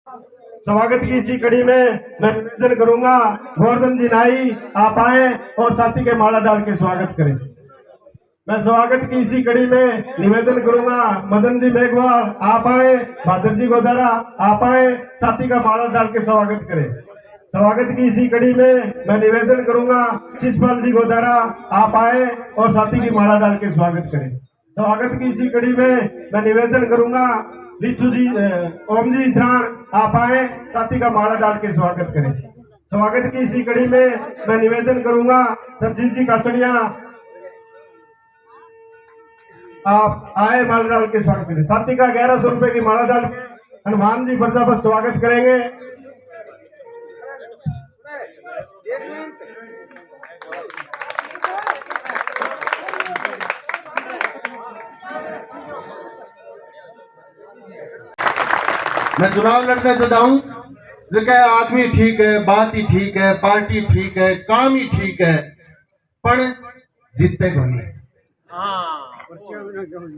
स्वागत की इसी कड़ी में मैं निवेदन करूंगा गोवर्धन जी नाई आप आए और साथी के माला डाल के स्वागत करें। मैं स्वागत की इसी कड़ी में निवेदन करूंगा मदन जी मेघवाल आप आए, बहादुर जी गोदारा आप आए, साथी का माला डाल के स्वागत करें। स्वागत की इसी कड़ी में मैं निवेदन करूंगा शिषपाल जी गोदारा आप आए और साथी की माला डाल के स्वागत करें। स्वागत की इसी कड़ी में मैं निवेदन करूंगा लिचू जी ओम जी श्राण आप आए, साथी का माला डाल के स्वागत करें। स्वागत की इसी कड़ी में मैं निवेदन करूंगा सरजीत जी कासड़िया आप आए, माला डाल के स्वागत करें। साथी का 1100 रुपए की माला डाल के हनुमान जी बरसाबस स्वागत करेंगे। मैं चुनाव लड़ना चाहता हूँ जो क्या आदमी ठीक है, बात ही ठीक है, पार्टी ठीक है, काम ही ठीक है, पर जीतते को नहीं।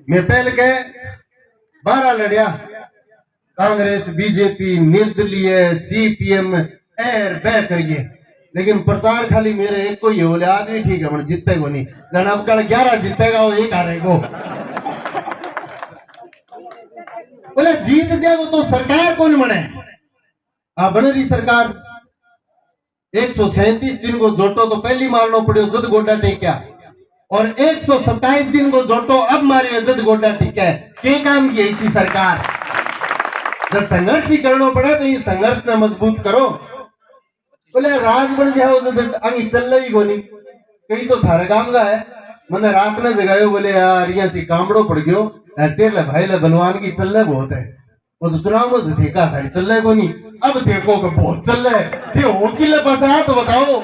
मैं पहले के 12 लड़िया कांग्रेस बीजेपी निर्दलीय CPM एर बह करिए, लेकिन प्रचार खाली मेरे एक को ही बोले आदमी ठीक है पर जीतते को नहीं। अब कल 11 जीतेगा वो एक हारेगा। बोले जीत जाए तो सरकार कौन बने? बन रही सरकार 137 दिन को जोटो तो पहली मारना पड़े जद गोडा टेक्या, और 127 दिन को जोटो अब मारे जद गोडा टेक्या है। क्या काम किया इसी सरकार? जब संघर्ष ही करना पड़ा तो ये संघर्ष ने मजबूत करो। बोले राज बन जाओ जब अंगी चल रही को नहीं। कहीं तो थारे काम का है, मैंने रात में जगायो बोले यार यहाँ से कामड़ो पड़ गयो तेरे भाई ले बलवान की चल रहा बहुत है। वो तो चुनाव में देखा था चल रहा है को नहीं, अब देखो कि बहुत चल रहा है। थे हो कि पास आया तो बताओ।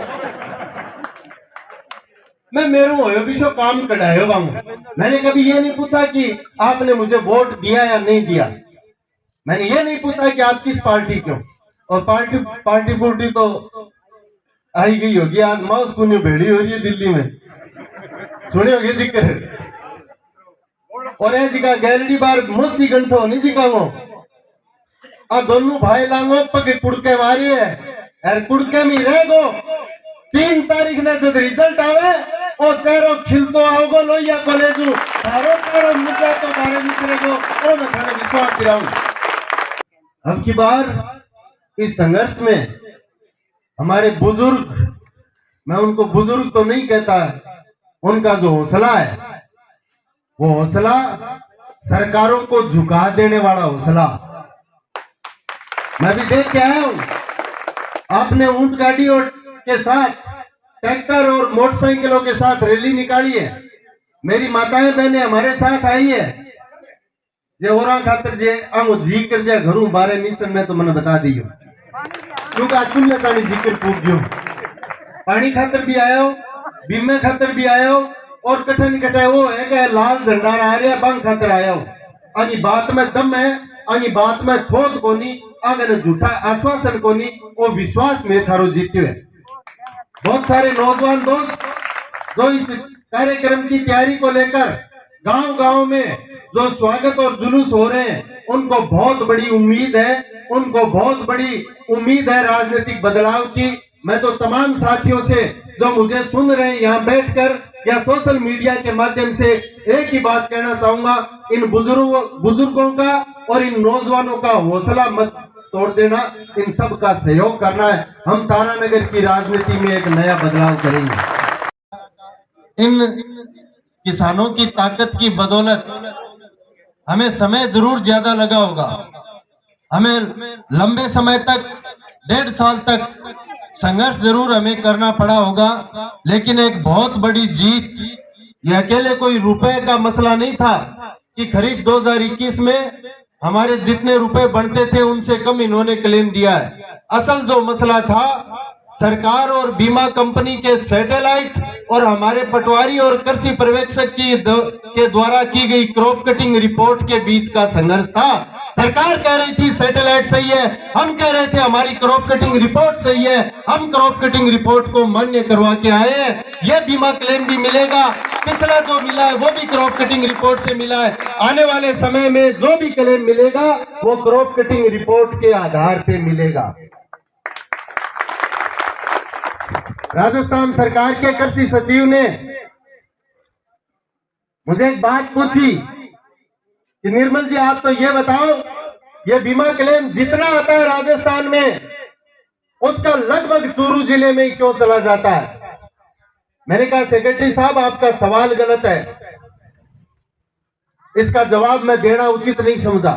मैं मेरे हो भी शो काम कढ़ायो बांगू। मैंने कभी ये नहीं पूछा कि आपने मुझे वोट दिया या नहीं दिया। मैंने ये नहीं पूछा कि आप किस पार्टी के हो। और पार्टी तो आई गई होगी। आज माउस पुण्य भेड़ी हो रही है दिल्ली में, सुने होगे जिक्र। और ऐसी का गैलरी बार मसी घंटो नहीं जिकाओ। दोनों भाई लांगो पग कुड़के मारी है यार, कुड़के में रहेगो। 3 तारीख ने जब रिजल्ट आवे और चारों खिलतो आओगो लोहिया कॉलेज तारो मुद्दा तो बारे निकलेगो और मैं थाने विश्वास दिलाऊं। अब की बार इस संघर्ष में हमारे बुजुर्ग, मैं उनको बुजुर्ग तो नहीं कहता, उनका जो हौसला है वो हौसला सरकारों को झुका देने वाला हौसला। मैं भी देख के आया हूं। आपने ऊंट गाड़ी और के साथ ट्रैक्टर और मोटरसाइकिलों के साथ रैली निकाली है। मेरी माताएं बहनें हमारे साथ आई है। जे और खातर जे जी कर जे घरों बारे नहीं मैं तो मैंने बता दी क्योंकि आज तुमने तानी जिक्र पूछ दियो। पानी खातर भी आया हो, बीमे खातर भी आया हो, और कठिन कटाए वो है कि लाल झंडा आ रहा है बंग खातर आया हो। आनी बात में दम है, आनी बात में थोक कोनी, आगे झूठा आश्वासन कोनी, वो विश्वास में थारो जीत्यो है। बहुत सारे नौजवान दोस्त जो इस कार्यक्रम की तैयारी को लेकर गांव-गांव में जो स्वागत और जुलूस हो रहे हैं, उनको बहुत बड़ी उम्मीद है, उनको बहुत बड़ी उम्मीद है राजनीतिक बदलाव की। मैं तो तमाम साथियों से जो मुझे सुन रहे हैं यहाँ बैठकर या सोशल मीडिया के माध्यम से एक ही बात कहना चाहूंगा, इन बुजुर्गों का और इन नौजवानों का हौसला मत तोड़ देना, इन सब का सहयोग करना है। हम तारानगर की राजनीति में एक नया बदलाव करेंगे। इन किसानों की ताकत की बदौलत हमें समय जरूर ज्यादा लगा होगा, हमें लंबे समय तक 1.5 साल तक संघर्ष जरूर हमें करना पड़ा होगा, लेकिन एक बहुत बड़ी जीत। यह अकेले कोई रुपए का मसला नहीं था कि खरीफ 2021 में हमारे जितने रुपए बनते थे उनसे कम इन्होंने क्लेम दिया है। असल जो मसला था सरकार और बीमा कंपनी के सैटेलाइट और हमारे पटवारी और कृषि पर्यवेक्षक के द्वारा की गई क्रॉप कटिंग रिपोर्ट के बीच का संघर्ष था। सरकार कह रही थी सैटेलाइट सही है, हम कह रहे थे हमारी क्रॉप कटिंग रिपोर्ट सही है। हम क्रॉप कटिंग रिपोर्ट को मान्य करवा के आए हैं। ये बीमा क्लेम भी मिलेगा। पिछला जो मिला है वो भी क्रॉप कटिंग रिपोर्ट से मिला है। आने वाले समय में जो भी क्लेम मिलेगा वो क्रॉप कटिंग रिपोर्ट के आधार पे मिलेगा। राजस्थान सरकार के कृषि सचिव ने मुझे एक बात पूछी कि निर्मल जी आप तो ये बताओ, ये बीमा क्लेम जितना आता है राजस्थान में उसका लगभग चूरू जिले में ही क्यों चला जाता है? मैंने कहा सेक्रेटरी साहब आपका सवाल गलत है, इसका जवाब मैं देना उचित नहीं समझा।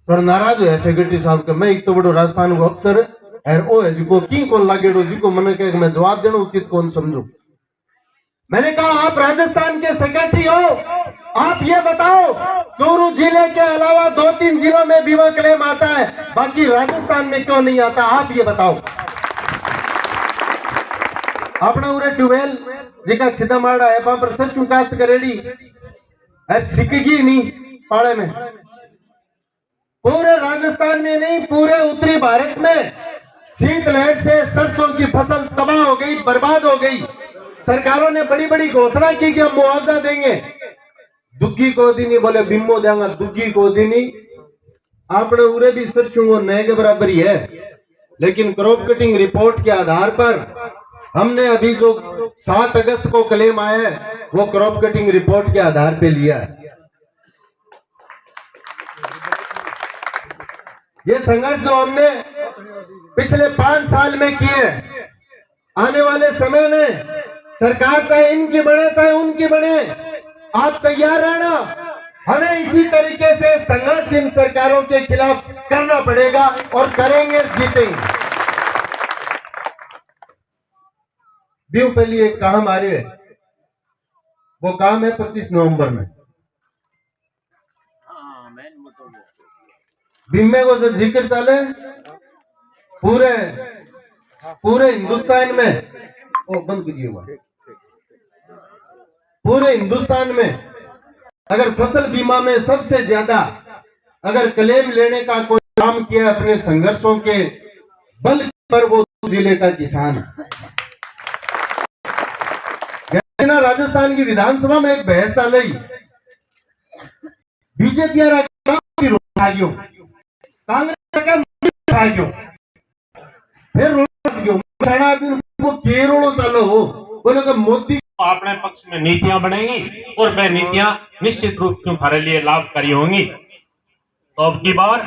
थोड़ा नाराज हुआ सेक्रेटरी साहब का, मैं एक तो बड़ो राजस्थान को अफसर है ओ है जिको की कौन लागेड़ो जिको मैंने कहा मैं जवाब देना उचित कौन समझू। मैंने कहा आप राजस्थान के सेक्रेटरी हो, आप ये बताओ चूरू जिले के अलावा 2-3 जिलों में बीमा क्लेम आता है, बाकी राजस्थान में क्यों नहीं आता? आप ये बताओ। अपना उरे ट्यूबवेल जिका खिदा माड़ा है वहां पर सरसों काश्त करेड़ी सिकगी नहीं पाड़े में, पूरे राजस्थान में नहीं पूरे उत्तरी भारत में शीतलहर से सरसों की फसल तबाह हो गई, बर्बाद हो गई। सरकारों ने बड़ी बड़ी घोषणा की कि हम मुआवजा देंगे, दुग्गी को दिनी बोले बिम्बो देंगे, दुग्गी को दिनी आपने उरे भी सरसों नए के बराबर ही है। लेकिन क्रॉप कटिंग रिपोर्ट के आधार पर हमने अभी जो 7 अगस्त को क्लेम आया है वो क्रॉप कटिंग रिपोर्ट के आधार पे लिया है। ये संघर्ष जो हमने पिछले 5 साल में किए, आने वाले समय में सरकार चाहे इनकी बने चाहे उनकी बने, आप तैयार रहना, हमें इसी तरीके से संघर्ष इन सरकारों के खिलाफ करना पड़ेगा और करेंगे, जीतेंगे। व्यू पहले एक काम आ रही है, वो काम है 25 नवंबर में बीमे को जो जिक्र चले पूरे हिंदुस्तान में, ओ बंद कीजिए हुआ, पूरे हिंदुस्तान में अगर फसल बीमा में सबसे ज्यादा अगर क्लेम लेने का कोई काम किया अपने संघर्षों के बल पर वो जिले का किसान है। राजस्थान की विधानसभा में एक बहस चल रही, बीजेपी कांग्रेस फिर चलो बोले मोदी अपने पक्ष में नीतियां बनेंगी और वह नीतियां निश्चित रूप से हमारे लिए लाभकारी होंगी। तो अब की बार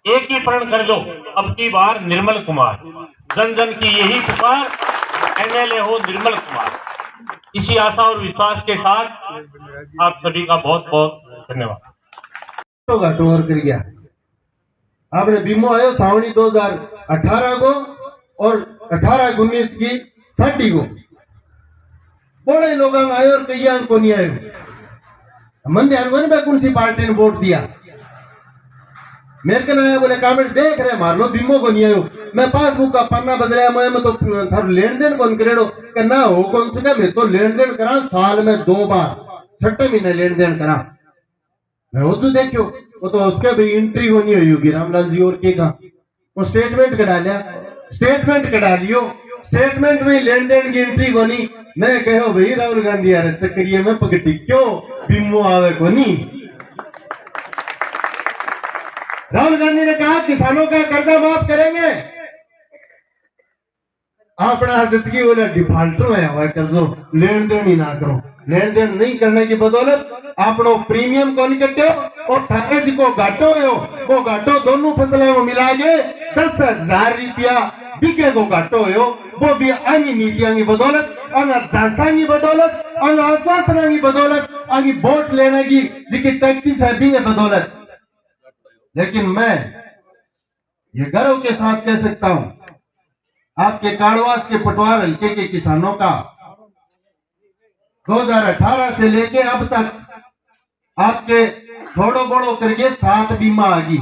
एक ही प्रण कर दो, अब की बार निर्मल कुमार, जन जन की यही पुकार, एमएलए हो निर्मल कुमार। इसी आशा और विश्वास के साथ आप सभी का बहुत बहुत धन्यवाद। और कर गया आपने बीमो आयो सावनी 2018 को और 18-19 की 60 को बड़े लोग आयो और कई को नहीं आयो। मन ध्यान कौन सी पार्टी ने वोट दिया, मेरे को आया बोले कमेंट देख रहे मार लो बीमो को नहीं आयो। मैं पासबुक का पन्ना बदलाया मैं तो थार लेन देन कौन करेड़ो कि ना हो कौन से मैं तो लेन देन करा साल में 2 बार, 6 महीने लेन देन करा। मैं वो तो देखो वो तो उसके भी एंट्री को नहीं हुई होगी रामलाल जी और के का वो स्टेटमेंट कटा लिया, स्टेटमेंट कटा लियो, स्टेटमेंट में लेन देन की एंट्री को नहीं। मैं कहो भाई राहुल गांधी यार चक्रिय में पकड़ी क्यों बीमो आवे को नहीं। राहुल गांधी ने कहा किसानों का कर्जा माफ करेंगे, अपना जिसकी बोला डिफॉल्टर है वह कर्जो लेन देन ही ना करो। लेन देन नहीं करने की बदौलत आपनो प्रीमियम कौन कटे और थाके जी को घाटो हो, वो घाटो दोनों फसलों में मिला के 10,000 रुपया बिके को घाटो हो, वो भी अन्य नीतियों की बदौलत, अन्य झांसा की बदौलत, अन्य आश्वासन की बदौलत, अन्य वोट लेने की जिसकी टैक्टिस है भी बदौलत। लेकिन मैं ये गर्व के साथ कह सकता हूं आपके काड़वास के पटवार हल्के के किसानों का 2018 से लेके अब तक आपके थोड़ो बड़ो करके 7 बीमा आ गई।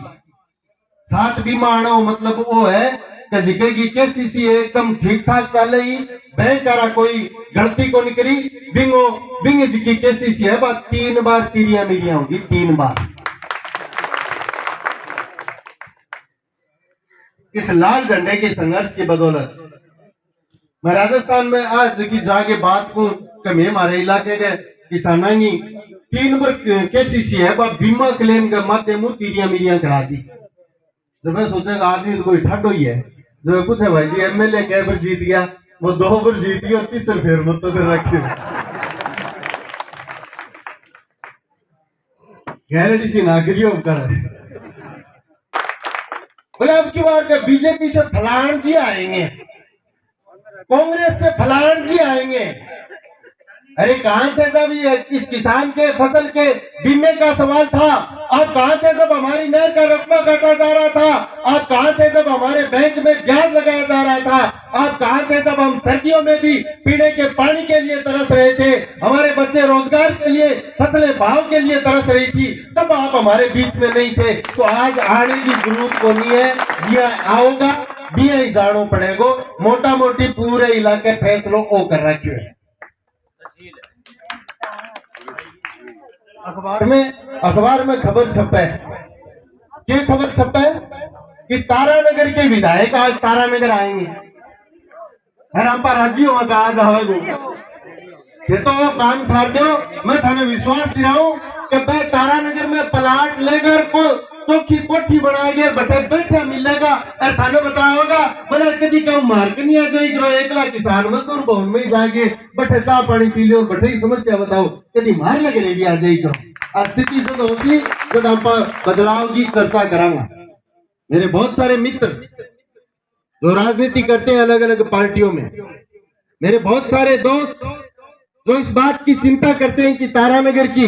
7 बीमा आना मतलब वो है कि जिके की केसीसी एकदम ठीक ठाक चल रही, बैंक आ कोई गलती को नहीं करी, बिंग जिकी केसीसी है बात 3 बार तीरिया मेरिया होगी, 3 बार। इस लाल झंडे के संघर्ष की बदौलत मैं राजस्थान में आज की जाके बात को कि मैं हमारे इलाके के किसाना की 3 वर्ष केसीसी है वह बीमा क्लेम के माध्यम तीरिया मीरिया करा दी। जब मैं सोचा आदमी तो कोई ठंड हुई है, जो कुछ है भाई जी एमएलए कै बार जीत गया, वो 2 बार जीत गया और 3 फिर मत तो फिर रखी गारंटी सी नागरियों कर बोले अब की बार के बीजेपी से फलान जी आएंगे, कांग्रेस से फलान जी आएंगे। अरे कहां थे जब ये इस किसान के फसल के बीमे का सवाल था? आप कहां थे जब हमारी नहर का रकबा काटा जा रहा था? आप कहां थे जब हमारे बैंक में ब्याज लगाया जा रहा था? आप कहां थे जब हम सर्दियों में भी पीने के पानी के लिए तरस रहे थे, हमारे बच्चे रोजगार के लिए, फसलें भाव के लिए तरस रही थी, तब आप हमारे बीच में नहीं थे। तो आज आने की जरूरत को नहीं है, जिया आओगा बिया ही जानो पड़ेगो। मोटा मोटी पूरे इलाके फैसलों ओ कर रखे है। अखबार में खबर छपे, क्या खबर छपे कि तारानगर के विधायक आज तारानगर आएंगे। अरे हम पर राजी हुआ का आज आवेगो ये तो काम सार दो। मैं थाने विश्वास दिलाऊं कि भाई तारानगर में प्लाट लेकर को चौकी कोठी बनाएंगे, बटे बैठे मिलेगा और थाने बताया होगा बोले कभी कहूँ मार के नहीं आ जाएगी करो एकला किसान मजदूर भवन में ही जाके बटे चाय पानी पी लो और बटे ही समस्या बताओ कभी मार लगे नहीं भी आ जाएगी करो। स्थिति जो होती जब हम बदलाव की चर्चा करांगा। मेरे बहुत सारे मित्र जो राजनीति करते हैं अलग अलग पार्टियों में, मेरे बहुत सारे दोस्त जो इस बात की चिंता करते हैं कि तारानगर की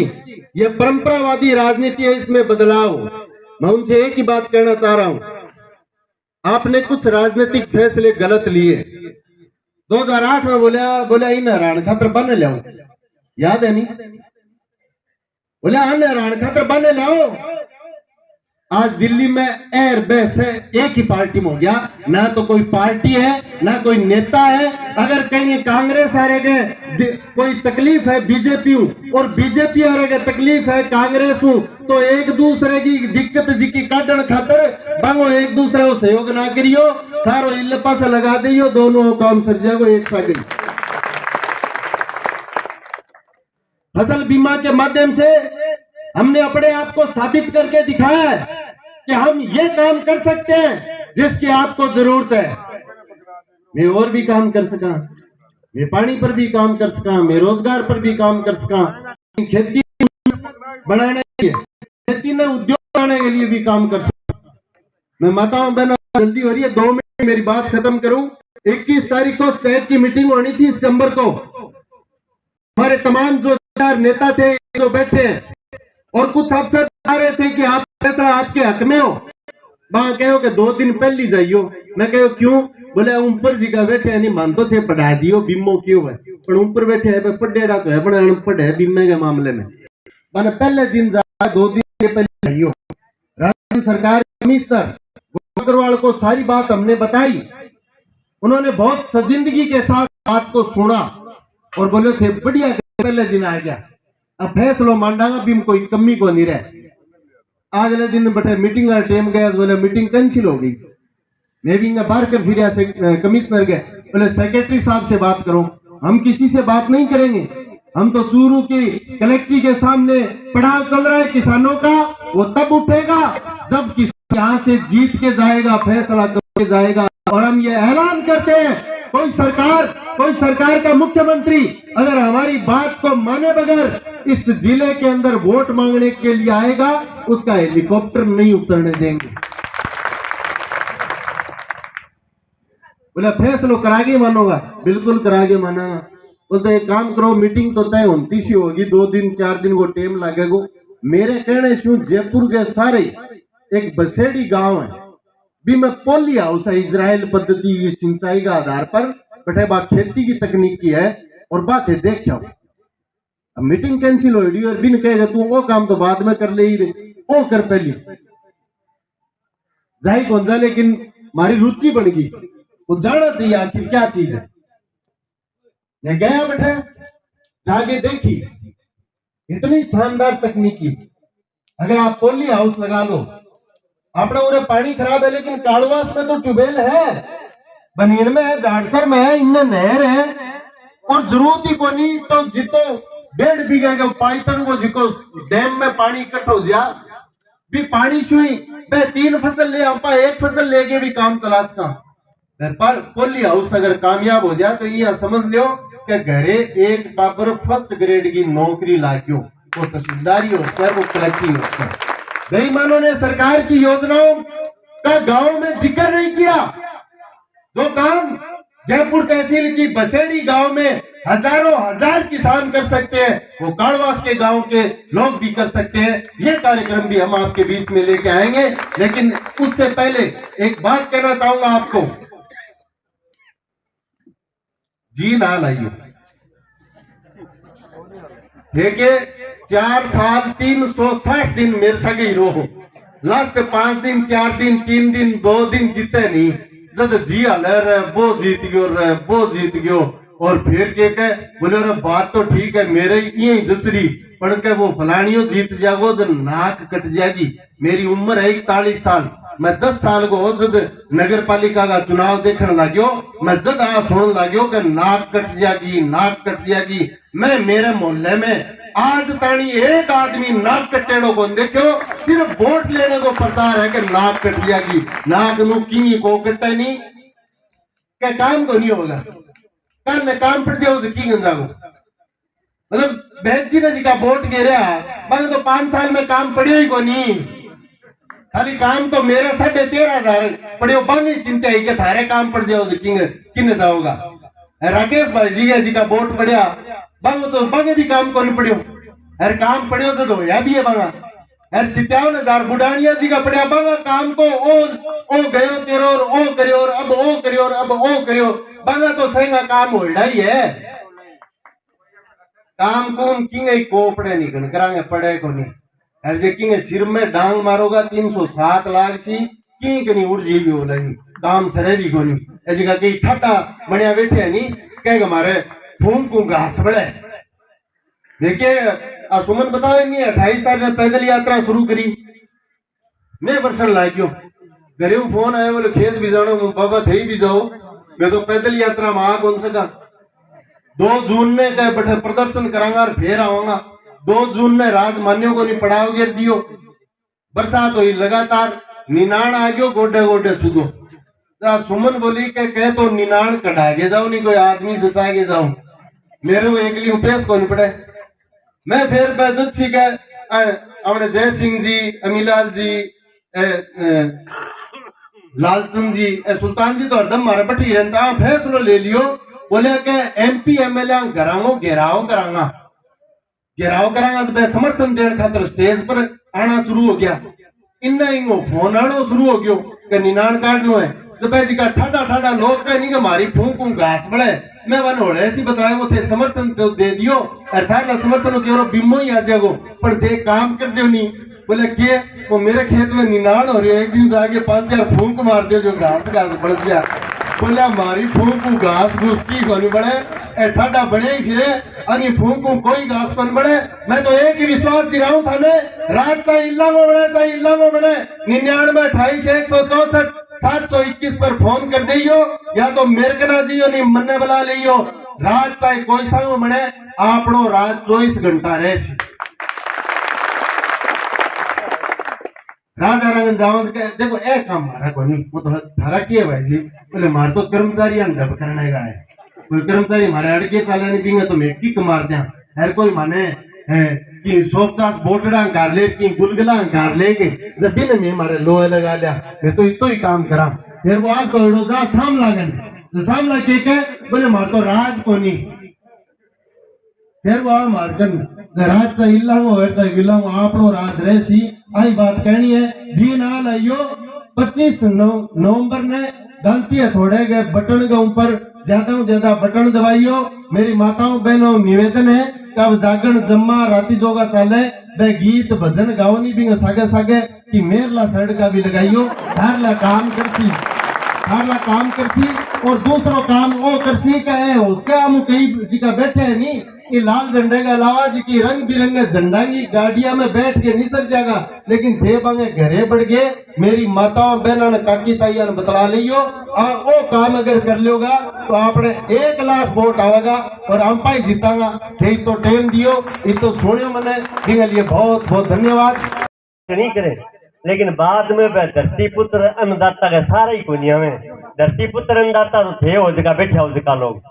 यह परंपरावादी राजनीति है, इसमें बदलाव। मैं उनसे एक ही बात कहना चाह रहा हूं, आपने कुछ राजनीतिक फैसले गलत लिए। 2008 में बोला इन हरान खातर बन लाओ, याद है नहीं? बोले हाँ हरान खातर बन लाओ। आज दिल्ली में एयर बेस है, एक ही पार्टी में हो गया, ना तो कोई पार्टी है ना कोई नेता है। अगर कहीं कांग्रेस हारेगे कोई तकलीफ है बीजेपी और बीजेपी हारेगे तकलीफ है कांग्रेस हूं, तो एक दूसरे की दिक्कत जी की काटन खातर बांगो एक दूसरे को सहयोग ना करियो, सारो इल्ले पास लगा दियो, दोनों काम सर जाओ एक साथ। फसल बीमा के माध्यम से हमने अपने आप को साबित करके दिखाया है कि हम ये काम कर सकते हैं जिसकी आपको जरूरत है। मैं और भी काम कर सका, मैं पानी पर भी काम कर सका, मैं रोजगार पर भी काम कर सका, खेती बनाने के लिए, खेती में उद्योग बनाने के लिए भी काम कर सका। मैं माताओं बहनों जल्दी हो रही है, 2 मिनट मेरी बात खत्म करूं। 21 तारीख को स्टेट की मीटिंग होनी थी सितंबर को। हमारे तमाम जो नेता थे जो बैठे हैं और कुछ अफसर बता रहे थे कि आप फैसला आपके हक में हो, वहां कहो कि 2 दिन पहले जाइयो। मैं कहो क्यों? बोले ऊपर जी का बैठे नहीं मानते थे पढ़ा दियो बीमो क्यों है, पर ऊपर बैठे है पढ़ेड़ा तो है बड़ा अनपढ़ है बीमे के मामले में। मैंने पहले दिन जा 2 दिन पहले जाइयो। राजस्थान सरकार कमिश्नर अग्रवाल को सारी बात हमने बताई, उन्होंने बहुत सजिंदगी के साथ बात को सुना और बोले थे बढ़िया पहले दिन आ गया, अब फैसलो मांडांगा भी कोई कमी को नहीं रहे। अगले दिन बैठे मीटिंग का टाइम गया, बोले मीटिंग कैंसिल हो गई। मैं भी बाहर कर फिर से कमिश्नर गए, बोले सेक्रेटरी साहब से बात करो। हम किसी से बात नहीं करेंगे, हम तो चूरू की कलेक्ट्री के सामने पड़ाव चल रहा है किसानों का, वो तब उठेगा जब किसान यहाँ से जीत के जाएगा, फैसला करके जाएगा। और हम ये ऐलान करते हैं कोई सरकार का मुख्यमंत्री अगर हमारी बात को माने बगैर इस जिले के अंदर वोट मांगने के लिए आएगा, उसका हेलीकॉप्टर नहीं उतरने देंगे। बोले फैसलो करागे मानोगा, बिल्कुल करागे माना। बोलते एक काम करो, मीटिंग तो तय 29 होगी, 2 दिन 4 दिन को टाइम लगेगा। मेरे कहने से जयपुर के सारे एक बसेड़ी गांव है भी मैं पोली हाउस है, इजराइल पद्धति सिंचाई का आधार पर बैठे बात खेती की तकनीक की है और बात है देख जाओ। अब मीटिंग कैंसिल हो रही और बिन कहेगा तू वो काम तो बाद में कर ले ही रही, वो कर पहली जाही कौन जा, लेकिन हमारी रुचि बन गई, वो जाना चाहिए आखिर क्या चीज है। मैं गया बैठे जाके देखी इतनी शानदार तकनीकी। अगर आप पोली हाउस लगा लो, अपना उरे पानी खराब है लेकिन काड़वास में तो ट्यूबवेल है, बनीन में है, झाड़सर में है, इनने नहर है और जरूरत ही को नहीं तो जितो 1.5 बीघे के पाइतन को जिको डैम में पानी इकट्ठा हो जा भी पानी छुई मैं 3 फसल ले हम 1 फसल लेके भी काम चला सका। पर पोली हाउस अगर कामयाब हो जाए तो ये समझ लो कि घरे एक टाबर फर्स्ट ग्रेड की नौकरी लाग्यो, वो तहसीलदारी हो सके, वो कलेक्टरी हो सके। बेईमानों ने सरकार की योजनाओं का गांव में जिक्र नहीं किया। जो काम जयपुर तहसील की बसेड़ी गांव में हजारों हजार किसान कर सकते हैं, वो काड़वास के गांव के लोग भी कर सकते हैं। ये कार्यक्रम भी हम आपके बीच में लेके आएंगे, लेकिन उससे पहले एक बात कहना चाहूंगा आपको, जी ना लाइए। देखिए 4 साल 360 दिन मेरे सगे ही रहो, लास्ट 5 दिन 4 दिन 3 दिन 2 दिन जीते नहीं, जब जी हलर वो जीत गयो रे वो जीत गयो। और फिर के बोले रे बात तो ठीक है मेरे ये जचरी पण के वो फलानियों जीत जागो जब नाक कट जाएगी। मेरी उम्र है 41 साल, मैं 10 साल को जब नगर पालिका का चुनाव देखने लाग्यो, मैं जब आ सुन लाग्यो कि नाक कट जाएगी नाक कट जाएगी। मैं मेरे मोहल्ले में आज तानी एक आदमी नाक कटेड़ो को देखो, सिर्फ वोट लेने को प्रचार है कि नाक कट जाएगी। नाक नु की को कटे नहीं क्या काम को नहीं होगा, कल में काम पड़ जाओ की जाओ। मतलब बहन जी ने जी का वोट गिरा मैंने तो 5 साल में काम पड़ियो ही को नहीं, खाली काम तो मेरे 13,500 पड़ियो बनी चिंता है कि थारे काम पड़ जाओ किन जाओगा। राकेश भाई जी का वोट पड़िया बंग तो बंगे भी काम को नहीं पड़ियो, अरे काम पड़ियो तो होया भी है बंगा। अरे 57,000 बुढ़ानिया जी का पड़िया बंगा काम तो ओ गयो तेरो ओ करियो अब ओ करियो अब ओ करियो, बंगा तो सही काम होल्डा ही है। काम कौन किंगे को पड़े नहीं करांगे पड़े को नहीं, अरे जे किंगे सिर में डांग मारोगा 307 लाख सी की नहीं उड़ जी हो नहीं काम सरे भी को नहीं। ऐसी का कई ठट्टा बढ़िया बैठे नहीं कहेगा हमारे फूम को घास बड़े। देखिए सुमन बतावे नहीं 28 तारीख में पैदल यात्रा शुरू करी, मैं वर्षन लाग्यो घरे फोन आया बोले खेत भी जानो बाबा थे भी जाओ, मैं तो पैदल यात्रा में आ कौन सका। 2 जून ने कहे बैठे प्रदर्शन करांगा और फिर आऊंगा। 2 जून ने राजमान्यों को नहीं पड़ाव गिर दियो, बरसात हुई लगातार, निनाण आ गयो गोडे गोडे सुधो। सुमन बोली के कहे तो निनाण कढ़ागे जाओ नहीं कोई आदमी जचागे जाओ, मेरे को एकली उपेश को नहीं पड़े। मैं फिर बेजत सी के अपने जय सिंह जी अमीलाल जी लालचंद जी सुल्तान जी तो हरदम मारे बटी रहता फैसलो ले लियो, बोले के MP MLA घराओ घेराव करांगा तो मैं समर्थन देने खातर स्टेज पर आना शुरू हो गया। इन्ना इंगो फोन आना शुरू हो गयो कि निनाण काटनो है, तो जी का ठाडा लोग कह नहीं कि हमारी फूंक घास बढ़े। मैं वन हो ऐसी बताया वो थे समर्थन तो दे दियो, अर्थात समर्थन हो बीमो ही आ जाएगो पर दे काम कर दियो नहीं। बोले के वो मेरे खेत में निनाण हो रही है, एक दिन जाके 5-4 फूंक मार दियो जो घास बढ़ गया। बोले हमारी फूंक घास घूस की को नहीं बढ़े, ठाडा बने ही फिरे अनि फूंक कोई घास को नहीं बढ़े। मैं तो एक ही विश्वास दिलाऊं था ने रात चाहे इल्ला में बढ़े 99 28 164 721 पर फोन कर दियो, या तो मेरे कना जियो नहीं मन्ने बुला लियो। रात चाहे कोई संग बने आपनो रात 24 घंटा रहे। राजा रंगन जाओ देखो ए काम मारा को नहीं वो तो थारा किए भाई जी। बोले मार तो कर्मचारी डब करने का है, कोई कर्मचारी हमारे अड़के चाले नहीं पींगे तो मैं किक मार दिया। हर कोई माने कि 150 बोटड़ा गार ले कि गुलगुला गार लेके जब दिन में हमारे लोहे लगा लिया, मैं तो इतो ही काम करा। फिर वो आ कोड़ो जा सामला गन सामला के बोले मार तो राज को नहीं, फिर वो मारकन राज से इल्ला गिला आपनो राज रहे सी। आई बात कहनी है जी ना लाइयो 25 नवंबर ने दांती थोड़े गए बटन के ऊपर ज्यादा से ज्यादा बटन दबाइयो। मेरी माताओं बहनों निवेदन है कब जागरण जम्मा राती जोगा चाले वे गीत भजन गाओ नहीं भी सागे सागे कि मेरला साइड का भी लगाइयो, हरला काम करसी सारा काम करसी और दूसरो काम वो करसी का है उसका हम कई जी का बैठे है नहीं ये लाल झंडे के अलावा जी की रंग बिरंगे झंडा की गाड़िया में बैठ के नहीं सर जाएगा लेकिन थे बांगे घरे बढ़ गए मेरी माताओं बहनों ने काकी ताइया ने बतला लियो और वो काम अगर कर लोगा तो आपने 1 लाख वोट आवेगा और अंपाई जीतागा थे तो टेम दियो ये तो सुनियो मैंने इसके लिए बहुत बहुत धन्यवाद नहीं करे लेकिन बाद में वह धरती पुत्र अन्नदाता का सारा ही दुनिया में धरती पुत्र अन्नदाता तो थे वो जगह बैठे हो जगह लोग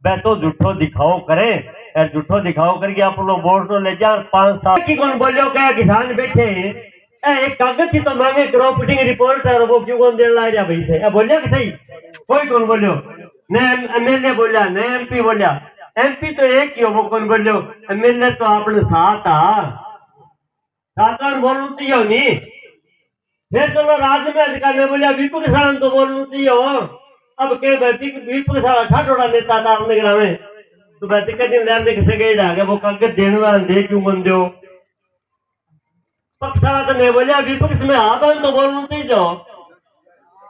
वह तो झूठो दिखाओ करे और झूठो दिखाओ करके आप लोग वोट तो ले जा 5 साल की कौन बोलो क्या किसान बैठे एक कागज की तो मांगे क्रॉपिंग रिपोर्ट है वो क्यों कौन देने ला रहा भाई थे बोलिया कि सही कोई कौन बोलो न एमएलए बोलिया न एमपी बोलिया एमपी तो एक ही हो वो कौन बोलो एमएलए तो अपने साथ साधारण बोलना चाहिए नहीं फिर चलो राज्य में अधिकार में बोलिया विपक्ष साधन तो बोलना चाहिए हो अब के विपक्ष सारा ठाठोड़ा नेता था अपने ग्राम में तो वैसे कहीं लैब देख सके जाके वो कागज देने वाला दे क्यों बन दो पक्ष सारा तो नहीं बोलिया विपक्ष में आबन तो बोलना चाहिए जो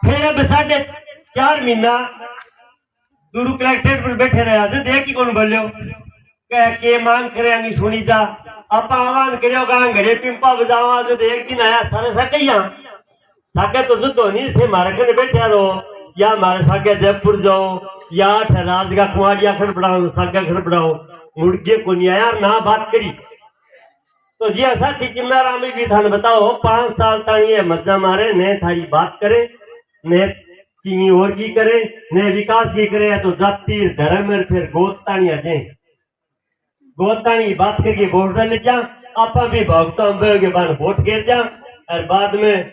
फिर अब 4.5 महीना गुरु कलेक्ट्रेट पर बैठे रहे थे देख ही कौन बोलो के मांग करे सुनी जा आप आह्वान करो घरे पिंपा बजावा जो एक दिन आया सारे सकैया साके तो जुद्दो नहीं थे मारे कने बैठे रहो या मारे साके जयपुर जाओ या राज का कुमारिया खड़ पड़ाओ साके खड़ पड़ाओ मुड़के को नहीं आया ना बात करी तो जी ऐसा थी चिमनाराम भी थाने बताओ 5 साल तक ये मजा मारे ने थारी बात करे ने की और की करे ने विकास की करे तो जाति धर्म फिर गोतानी आ जाए गोतानी बात करके वोट ले जा आप भी भक्तों के बाद वोट गिर जा और बाद में